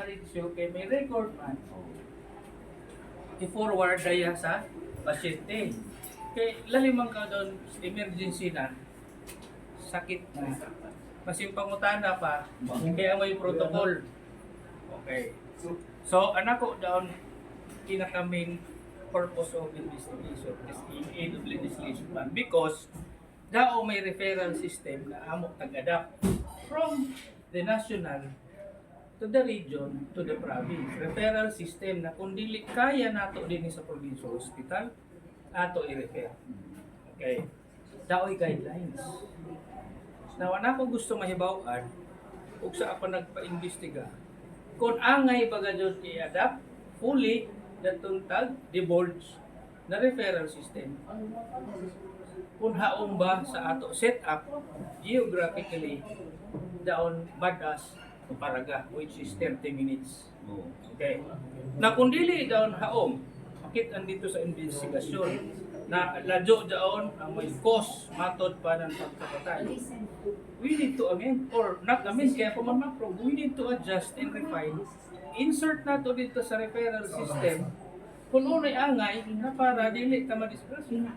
arrangyo kay may record man. I-forward daya sa pasyente. Kay lalimang ka doon, emergency na, sakit na. Masimpangutana pa, kaya may protocol. Okay. So, anak ko doon, pinaka-main purpose of investigation is in aid of legislation man. Because, dao may referral system na amo tag-adapt from the national to the region to the province. Referral system na kung dili kaya nato din sa provincial hospital, ato i-refer. Okay. Dao'y guidelines. Now, ana ko gusto mahibaw-an, kung sa ako nagpa-imbestiga, kung angay baga dyan i-adapt fully datong tag-divulge na referral system, kung haong ba sa ato set up geographically daon badas o paraga, which is 30 minutes. Okay. Na kung dili daon haom, makit dito sa investigasyon na ladyo daon ang may cause matod pa ng pagkapatay. We need to amend or not amend, kaya kung ma-approve, we need to adjust and refine. Insert nato dito sa referral system kung unay angay na para dili ka madisgrasya.